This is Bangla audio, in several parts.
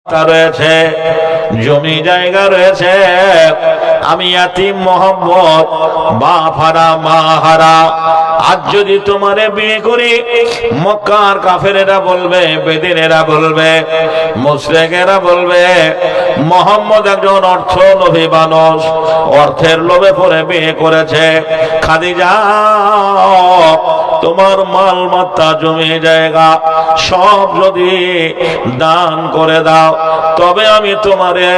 রয়েছে, জমি জায়গা রয়েছে। আমি ইয়াতীম মোহাম্মদ, বাপ হারা মা হারা। আজ যদি তোমারে বিয়ে করি, মক্কার কাফেরেরা বলবে, বেদিনেরা বলবে, মুশরিকেরা বলবে মোহাম্মদ একজন অর্থ লোভী মানুষ, অর্থের লোভে পড়ে বিয়ে করেছে। খাদিজা, তোমার মাল মাত্রা জমি জায়গা সব যদি দান করে দাও, তবে আমি তোমারে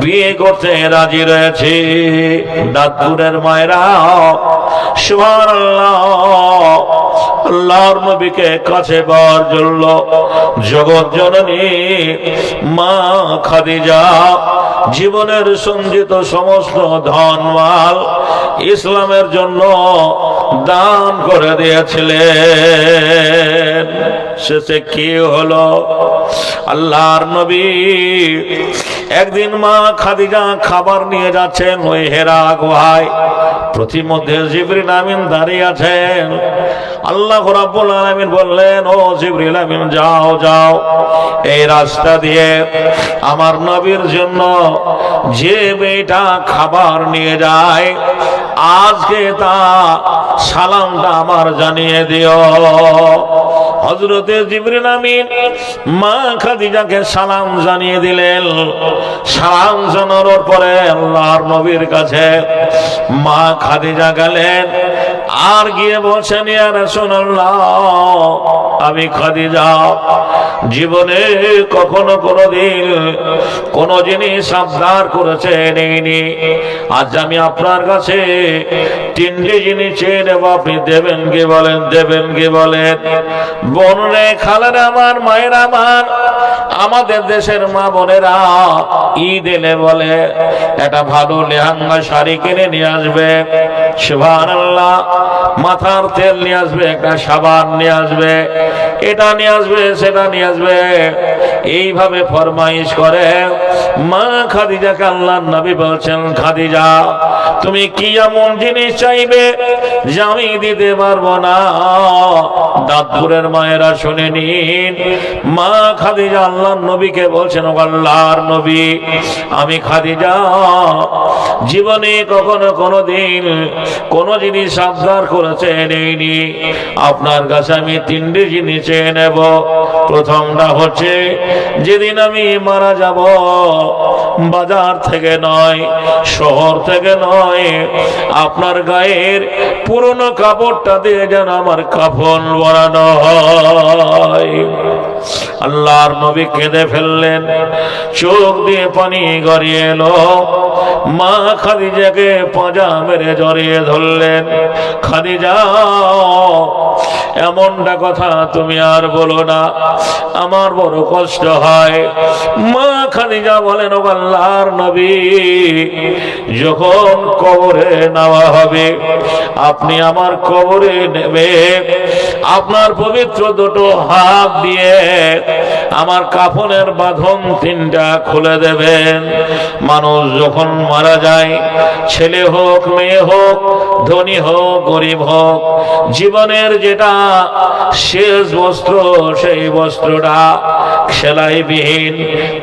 বিয়ে করতে রাজি রয়েছি। দাদপুরের মায়েরা সুবহানাল্লাহ, আল্লাহর নবীকে কাছে পাওয়ার জন্য জগৎ জননী মা খাদিজা জীবনের সঞ্চিত সমস্ত ধন মাল ইসলামের জন্য দান করে দিয়েছিলেন। শেষে কি হলো? আল্লাহর নবী একদিন মা খাদিজা খাবার নিয়ে যাচ্ছেন ওই হেরা গুহায়। প্রতিমধ্যে জিবরিল আমিন দাঁড়িয়ে আছেন। আল্লাহ রাব্বুল আলামিন বললেন, ও জিবরিল আমিন, যাও যাও, এই রাস্তা দিয়ে আমার নবীর জন্য যে মেয়েটা খাবার নিয়ে যায়, আজকে তা সালামটা আমার জানিয়ে দিও। হযরতে জিবরিল আমিন মা খাদিজাকে সালাম জানিয়ে দিলেন। সালাম জানানোর পরে আল্লাহর নবীর কাছে মা খাদিজা গেলেন, আর গিয়ে বলছেন, ইয়া রাসূলুল্লাহ, আমি খাদিজা জীবনে কখনো কোনোদিন কোন জিনিস আবদার করেছে নেইনি। আজ আমি আপনার কাছে তিনটি জিনিস চেয়ে নেব, আপনি দেবেন কি বলেন? দেবেন কি বলেন? বোনরে, খালারা আমার, মায়েরা আমার, আমাদের দেশের মা বোনেরা ঈদ এলে বলে একটা ভালো লেহেঙ্গা শাড়ি কিনে নিয়ে আসবে, সুবহানাল্লাহ, মাথার তেল নিয়ে আসবে, একটা সাবান নিয়ে আসবে, এটা নিয়ে আসবে, সেটা নিয়ে আসবে, এইভাবে ফরমাইশ করে। মা খাদিজাকে আল্লাহর নবী বলছেন, খাদিজা তুমি কি এমন জিনিস চাইবে যে আমি দিতে পারবো না? দাদপুরের মায়েরা শুনে নিন। মা খাদিজা আল্লাহর নবীকে বলছেন, ও আল্লাহর নবী, আমি খাদিজা জীবনে কখনো কোনোদিন কোন জিনিস আবদার করেছে নেইনি। আপনার কাছে আমি তিনটি জিনিস চেয়ে নেব। প্রথমটা হচ্ছে, যেদিন আমি মারা যাব, বাজার থেকে নয়, শহর থেকে নয়, আপনার গায়ের পুরনো কাপড়টা দিয়ে যেন আমার কাফন বানানো হয়। আল্লাহর নবী কেঁদে ফেললেন, চোখ দিয়ে পানি গড়িয়ে এলো। মা খাদিজাকে পাঁজা মেরে জড়িয়ে ধরলেন। খাদিজা, এমনটা কথা তুমি আর বলো না, আমার বড় কষ্ট হয়। মা খাদিজা বলেন, ও আল্লাহর নবী, যখন কবরে নেওয়া হবে, আপনি আমার কবরে নেবে, আপনার পবিত্র দুটো হাত দিয়ে আমার কাফনের বাঁধন তিনটা খুলে দেবেন। মানুষ যখন মারা যায়, ছেলে হোক মেয়ে হোক, ধনী হোক গরিব হোক, জীবনের যেটা শেষ বস্ত্র, সেই বস্ত্রটা সেলাইবিহীন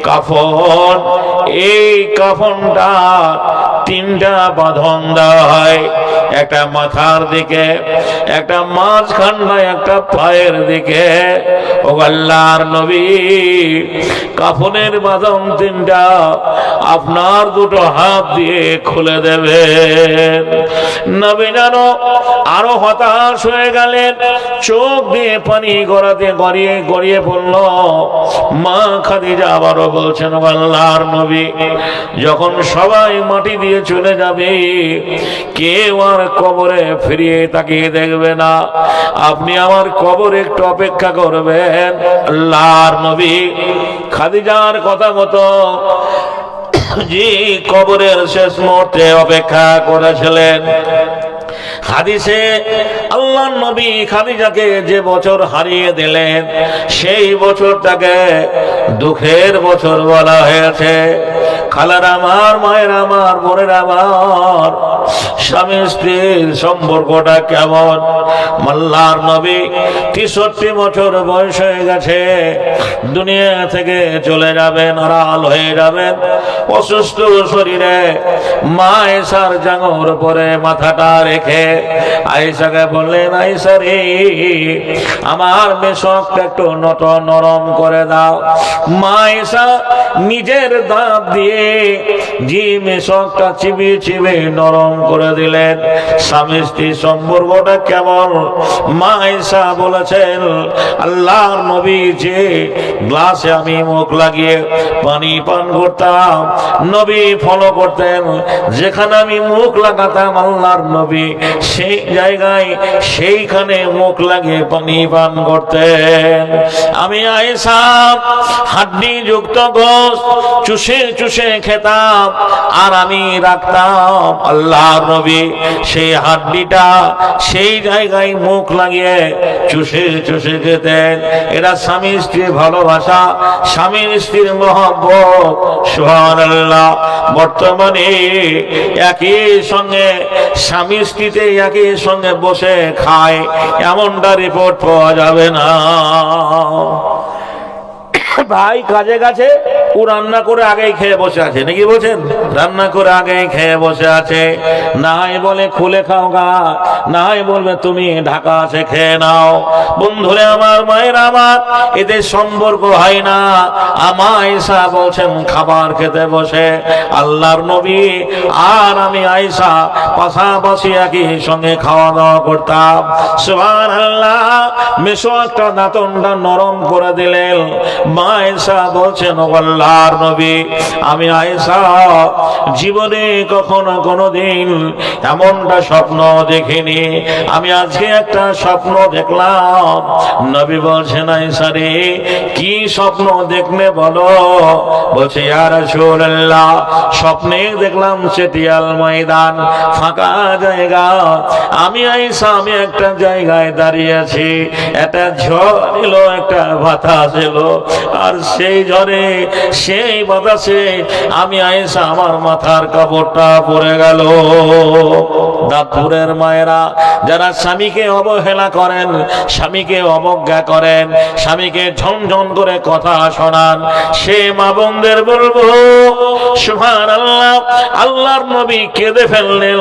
কাফন, এই কাফনটা তিনটা বাঁধন দেওয়া হয়, একটা মাথার দিকে, একটা মাঝখানটায়, একটা পায়ের দিকে। ও আল্লাহর নবী, কাফনের বাঁধন তিনটা আপনার দুটো হাত দিয়ে খুলে দেবেন। নবী জানো আরো হতাশ হয়ে গেলেন, চোখ দিয়ে পানি গড়াতে গড়িয়ে গড়িয়ে পড়ল। মা খাদিজা আবারও বলছেন, ও আল্লাহর নবী, যখন সবাই মাটি দিয়ে চলে যাবে, কেউ আর কবরে ফিরিয়ে তাকিয়ে দেখবে না, আপনি আমার কবরে একটু অপেক্ষা করবেন। আল্লাহর নবী খাদিজার কথা মতো যে কবরের শেষ মুহূর্তে অপেক্ষা করেছিলেন। হাদিসে আল্লাহর নবী খাদিজাকে যে বছর হারিয়ে দিলেন, সেই বছরটাকে দুঃখের বছর বলা হয়েছে। খালার আমার, মায়ের আমার, বোনের আমার, স্বামী স্ত্রীর সম্পর্কটা কেমন। আল্লাহর নবী 63 বছর বয়স হয়ে গেছে, দুনিয়া থেকে চলে যাবেন, আড়াল হয়ে যাবেন। অসুস্থ শরীরে মা আয়েশার জাঙর উপরে মাথাটা রেখে আয়েশাকে বললেন, আয়েশা রে, আমার মেশকটা একটু নরম করে দাও। মা আয়েশা নিজের দাঁত দিয়ে যে মেশকটা চিবিয়ে চিবিয়ে নরম করে দিলেন। স্বামী স্ত্রী সম্পর্কটা কেমন? মা আয়েশা বলেছেন, আল্লাহর নবী যে গ্লাসে আমি মুখ লাগিয়ে পানি পান করতাম, নবী ফলো করতেন, যেখানে আমি মুখ লাগাতাম আল্লাহর নবী সেই জায়গায় সেইখানে মুখ লাগিয়ে পানি পান করতেন। আমি আয়েশা হাড্ডি যুক্ত গোশত চুষে চুষে খেতাম, আর আমি রাখতাম, আল্লাহর নবী সেই হাড্ডিটা সেই জায়গায় মুখ লাগিয়ে চুষে চুষে খেতেন। এরা স্বামী স্ত্রীর ভালোবাসা, স্বামী স্ত্রীর মহব্বত। সুবহানাল্লাহ। বর্তমানে একই সঙ্গে স্বামী স্ত্রীতে একই সঙ্গে বসে খায়, এমনটা রিপোর্ট পাওয়া যাবে না। ভাই কাজে গেছে, ও রান্না করে আগেই খেয়ে বসে আছে, নাকি বলছেন? রান্না করে আগেই খেয়ে বসে আছে। নাই বলে খুলে খাও গা, নাই বলবে তুমি ঢাকা আছে খেয়ে নাও। বন্ধুরে আমার, মায়ের আমার, এদের সম্পর্ক হয় না। আমা আয়েশা বলছেন, খাবার খেতে বসে আল্লাহর নবী আর আমি আয়েশা পাশাপাশি একই সঙ্গে খাওয়া দাওয়া করতাম। সুবহানাল্লাহ। মেশকটা দাঁতনটা নরম করে দিলেন। মা আয়েশা বলছেন, ও আল্লাহর নবী, আমি আয়েশা জীবনে কখনো কোনোদিন এমনটা স্বপ্ন দেখিনি, আমি আজকে একটা স্বপ্ন দেখলাম। নবী বলছেন, আয়েশা রে, কি স্বপ্ন দেখলে বলো? বলছে, ইয়া রাসূলুল্লাহ, স্বপ্নে দেখলাম চেটিয়াল ময়দান, ফাঁকা জায়গা, আমি আয়েশা আমি একটা জায়গায় দাঁড়িয়ে আছি, একটা ঝড় এলো, একটা বাতাস এলো, আর সেই ঝড়ে সেই বাতাসে আমি আয়েশা আমার মাথার কাপড়টা পড়ে গেল। দাঁতপুরের মায়েরা যারা স্বামীকে অবহেলা করেন, স্বামীকে অবজ্ঞা করেন, স্বামীকে ঝনঝন করে কথা শোনান, সে মা বোনদের বলবো, সুবহানাল্লাহ, আল্লাহর নবী কেঁদে ফেললেন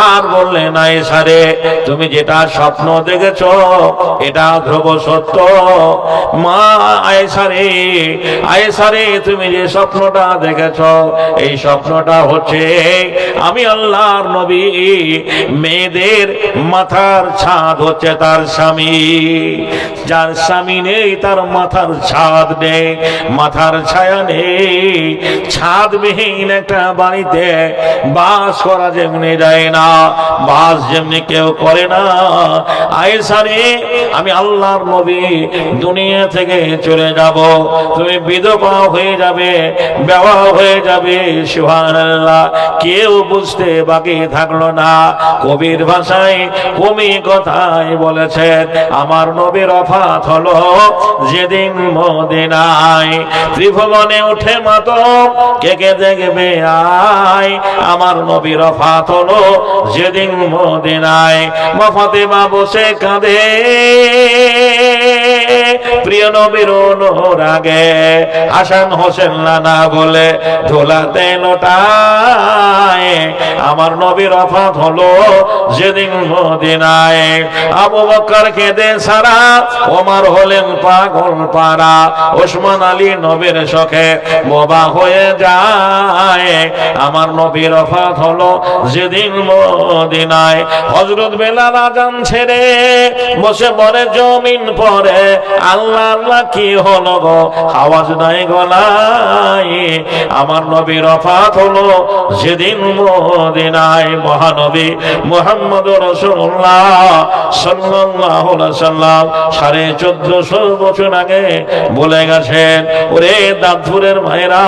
আর বললেন, আয়েশা রে, তুমি যেটা স্বপ্ন দেখেছো এটা ধ্রুব সত্য। মা আয়েশা রে, আয়েশা রে, তুমি যে স্বপ্নটা দেখেছো এই স্বপ্নটা হচ্ছে আমি আল্লাহর নবী, মেয়েদের মাথার ছাদ হচ্ছে তার স্বামী, যার স্বামী নেই তার মাথার ছাদ নেই, মাথার ছায়া নেই। ছাদবিহীন একটা বাড়িতে বাস করা যেমনি যায় না, বাস যেমনি কেউ করে না। আয়েশা রে, আমি আল্লাহর নবী দুনিয়া থেকে চলে যাব, তুমি বিধবা হয়ে যাবে, বেওয়া হয়ে যাবে। সুবহানাল্লাহ। কেউ বুঝতে বাকি থাকলো না। কবির ভাষায় কবি কথায় বলেছেন, আমার নবীর ওফাত হলো যেদিন মদিনায়, ত্রিভুবনে উঠে মাতম, কে কে দেখবে আয়, আমার নবীর ওফাত হলো যেদিন মদিনায়। মা ফাতেমা বসে কাঁদে, প্রিয় নবীর অনুরাগে, হাসান হোসেন নানা বলে ধোলাতে লোটায়, আমার নবীর ওফাত হলো যেদিন মদিনায়। আবু বকর কেঁদে সারা, ওমর হলেন পাগল পারা, ওসমান আলী নবীর শোকে বোবা হয়ে যায়, আমার নবীর ওফাত হলো যেদিন মদিনায়। হযরত বেলাল আযান ছেড়ে বসে পড়ে জমিন পড়ে, আল্লাহ আল্লাহ কি হলো গো, আওয়াজ নাই গলায়, আমার নবীর ওফাত হলো যেদিন মদিনায়। মহানবী মুহাম্মদুর রাসূলুল্লাহ সাল্লাল্লাহু আলাইহি ওয়াসাল্লাম 1450 বছর আগে বলে গেছেন, ওরে দাঁতপুরের ভাইরা,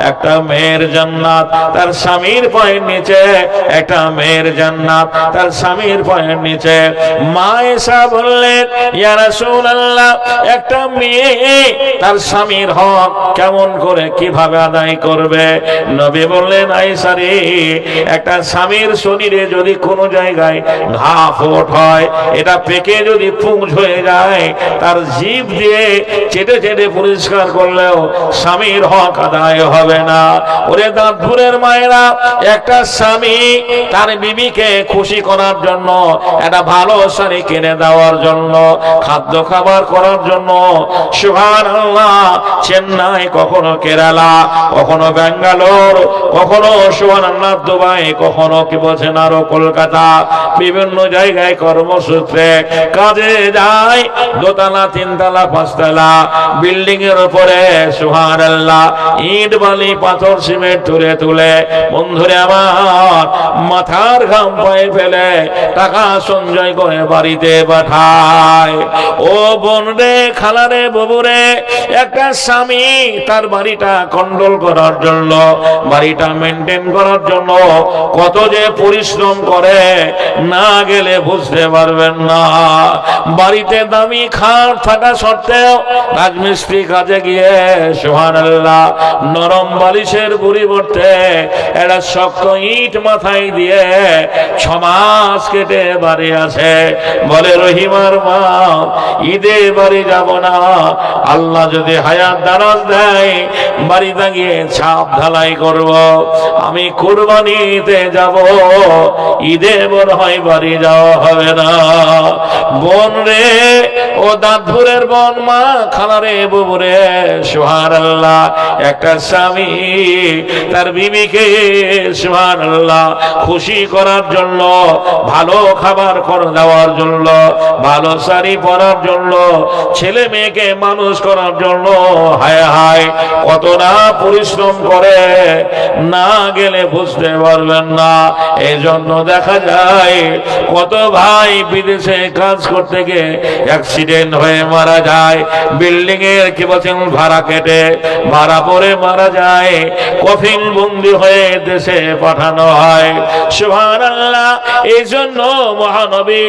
একটা মেয়ের জান্নাত তার স্বামীর পায়ের নিচে, একটা মেয়ের জান্নাত তার স্বামীর পায়ের নিচে। মা আয়েশা বললেন, ইয়া রাসূলুল্লাহ, একটা মেয়ে তার স্বামীর হক কেমন করে কিভাবে আদায় করবে? নবী বললেন, আয়েশা রে, একটা স্বামীর শরীরে যদি কোনো জায়গায় ঘা ফোট হয়, এটা পেকে যদি পুঁজ হয়ে যায়, তার জিভ দিয়ে চেটে চেটে পরিষ্কার করলেও স্বামীর হক আদায় হবে না। ওরে দাঁতপুরের মায়েরা, একটা স্বামী তার বিবিকে খুশি করার জন্য, একটা ভালো শাড়ি কিনে দেওয়ার জন্য, খাদ্য খাবার করার জন্য, সুবহানাল্লাহ, চেন্নাই, কখনো কেরালা, কখনো বেঙ্গালোর, কখনো সুবহানাল্লাহ দুবাই, কখনো কি বলছেন আরো কলকাতা, বিভিন্ন জায়গায় কর্মসূত্রে কাজে যায়। দোতলা, তিনতলা, পাঁচতলা বিল্ডিং এর উপরে সুবহানাল্লাহ ইট বালি পাথর সিমেন্ট তুলে তুলে বন্ধুরে আমার মাথার ঘাম পায়ে ফেলে টাকা সঞ্চয় করে বাড়িতে পাঠায়। ও বোন রে, খালা রে, বাবুরে, একটা স্বামী তার বাড়িটা কন্ট্রোল করার জন্য, বাড়িটা মেনটেন করার জন্য কত যে পরিশ্রম করে, না গেলে বুঝতে পারবেন না। বাড়িতে দামি খাট থাকা সত্ত্বেও রাজমিস্ত্রি কাজে গিয়ে সুবহানাল্লাহ নরম বালিশের পরিবর্তে একটা শক্ত ইট মাথায় দিয়ে 6 মাস কেটে বাড়ি আসে। বলে, রহিমার মা, ঈদে বাড়ি যাব না, আল্লাহ যদি হায়াত দারাজ দেয় বাড়িতে গিয়ে ছাপ ঢালাই করব, আমি কুরবানিতে যাব, ঈদে মনে হয় বাড়ি যাওয়া হবে না। বোন রে, ও দাঁতপুরের বোন, মা, খালা রে, বাবু রে, সুবহানাল্লাহ একটা স্বামী তার বিবিকে সুবহানাল্লাহ খুশি করার জন্য, ভালো খাবার করে দেওয়ার জন্য, ভালো শাড়ি পরার জন্য, ছেলে মেয়েকে মানুষ করার জন্য হায় হায় কত না পরিশ্রম করে, না গেলে বুঝতে পারবেন না। এই জন্য দেখা যায় কত ভাই বিদেশে কাজ করতে গিয়ে অ্যাক্সিডেন্ট হয়ে মারা যায়, বিল্ডিং এর কি বলছেন ভাড়া কেটে ভাড়া পরে মারা যায়, কফিন বন্দি হয়ে দেশে পাঠানো হয়। সুবহানাল্লাহ, এই জন্য মহানবী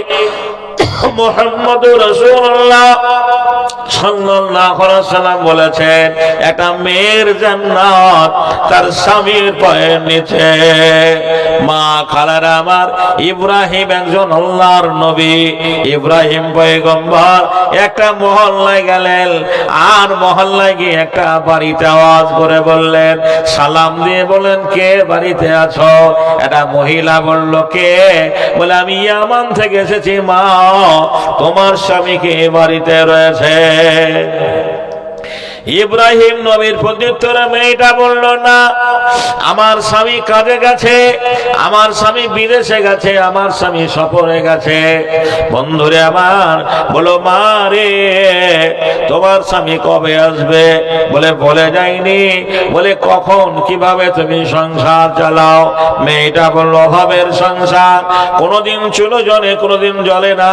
মুহাম্মদুর রাসূলুল্লাহ সাল্লাল্লাহু আলাইহি ওয়াসাল্লাম বলেছেন, একটা মেয়ের জান্নাত তার স্বামীর পায়ের নিচে। মা খালারা আমার, ইব্রাহিম একজন আল্লাহর নবী, ইব্রাহিম পয়গম্বর একটা মহল্লায় গেলেন, আর মহল্লায় গিয়ে একটা বাড়িতে আওয়াজ করে বললেন, সালাম দিয়ে বলেন, কে বাড়িতে আছো? একটা মহিলা বলল, কে? বলে, আমি ইয়ামান থেকে এসেছি মা, তোমার স্বামীকে বাড়িতে রয়েছে। ইব্রাহিম নবীর প্রত্যুত্তরে মেয়েটা বলল, না, আমার স্বামী কাজে গেছে, আমার স্বামী বিদেশে গেছে, আমার স্বামী সফরে গেছে। বন্ধুরে আমার, বলো, মা রে, তোমার স্বামী কবে আসবে? বলে, বলে যায়নি। বলে, কখন, কিভাবে তুমি সংসার চালাও? মেয়েটা বলল, হবের সংসার, কোনোদিন চুলো জ্বলে, কোনোদিন জ্বলে না,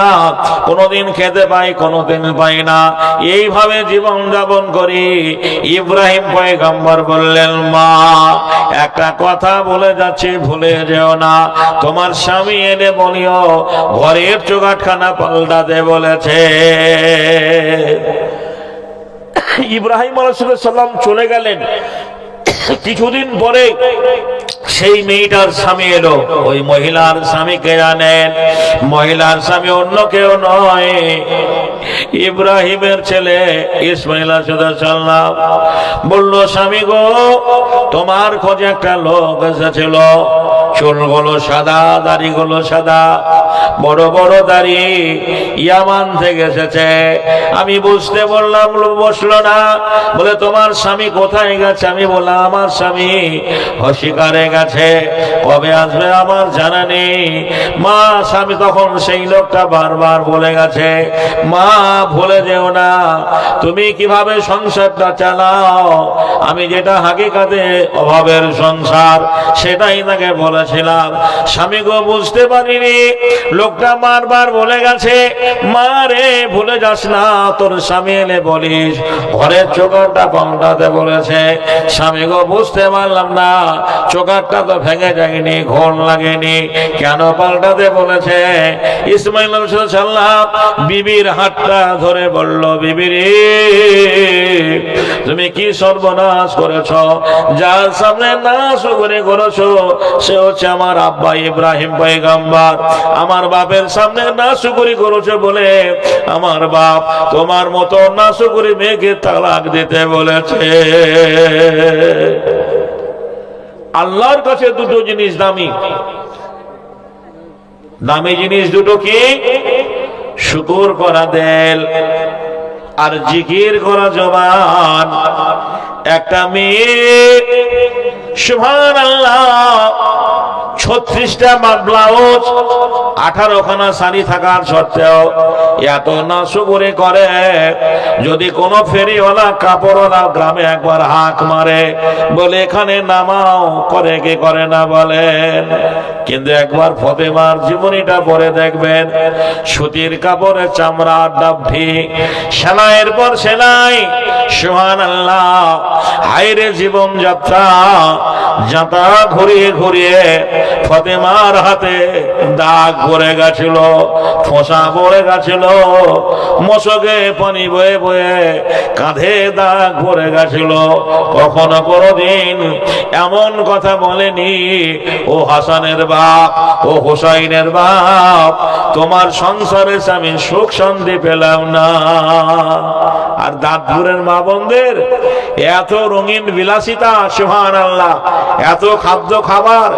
কোনোদিন খেতে পাই, কোনোদিন পাই না, এইভাবে জীবন যাপন করি। ইব্রাহিম পয়গম্বর বললেন, মা, একটা কথা বলে যাচ্ছি, ভুলে যেও না, তোমার স্বামী এলে বলিও ঘরের চৌকাঠখানা পাল্টাতে বলেছে। ইব্রাহিম আলাইহিস সালাম চলে গেলেন। কিছুদিন পরে সেই মেয়েটার স্বামী এলো। ওই মহিলার স্বামীকে জানেন, মহিলার স্বামী অন্য কেউ নয়, ইব্রাহিমের ছেলে ইসমাইল আলাইহিস সালাম। বলল, স্বামী গো, তোমার খোঁজে একটা লোক এসেছিল, চুলগুলো সাদা, দাড়িগুলো সাদা, বড় বড় দাড়ি, ইয়ামান থেকে এসেছে। আমি বুঝতে বললাম, বসলো না। বলে, তোমার স্বামী কোথায় গেছে? আমি বললাম, আমার স্বামী শিকারে গেছে, কবে আসবে আমার জানা নেই। মা, স্বামী তখন সেই লোকটা বারবার বলে গেছে, মা, ভুলে যেও না, তুমি কিভাবে সংসারটা চালাও। আমি যেটা হাকিকাতে অভাবের সংসার, সেটাই তাকে বলেছিলাম। স্বামী গো, বুঝতে পারিনি, লোকটা বারবার বলে গেছে, মা রে ভুলে যাস না, তোর স্বামী এলে বলিস ঘরের চোকারটা পাল্টাতে বলেছে। স্বামী গো বুঝতে পারলাম না, চোকারটা তো ভেঙে যায়নি, ঘোল লাগেনি, কেন পাল্টাতে বলেছে? ইসমাইল আলাইহিসসালাম বিবির হাতটা ধরে বলল, বিবি রে তুমি কি সর্বনাশ করেছ? যার সামনে নাশকরি করেছো সে হচ্ছে আমার আব্বা ইব্রাহিম পয়গম্বর। আমার বাপের সামনে নাশকরি করেছো বলে আমার বাপ তোমার মতো নাশকরি মেয়েকে তালাক দিতে বলেছে। আল্লাহর কাছে দুটো জিনিস দামি, দামি জিনিস দুটো কি? শুকর করা দিল আর জিকির করা জবান। একটা মেয়ে সুবহানাল্লাহ 36টা ব্লাউজ 18খানা শাড়ি থাকার সত্ত্বেও এত নাশকরি করে, যদি কোনো ফেরিওয়ালা কাপড়ওয়ালা গ্রামে একবার হাঁক মারে বলে এখানে নামাও, করে কি করে না বলেন? কিন্তু একবার ফতেমার জীবনীটা পড়ে দেখবেন, সুতির কাপড়ে চামড়ার ডাব্বি, সেলাইয়ের পর সেলাই। সুবহানাল্লাহ, হায়রে জীবন যাত্রা, জাতা ঘুরিয়ে ঘুরিয়ে ফতেমার হাতে দাগ পড়ে গেছিল, ফোঁসা পড়ে গেছিল, মশকে পানি বয়ে বয়ে কাঁধে দাগ পড়ে গেছিল। কখনো কোনদিন এমন কথা বলেনি, ও হাসানের বাপ, ও হোসাইনের বাপ, তোমার সংসারে আমি সুখ শান্তি পেলাম না। আর দাঁতপুরের মা বোনদের এত রঙিন বিলাসিতা, সুবহানাল্লাহ, এত খাদ্য খাবার।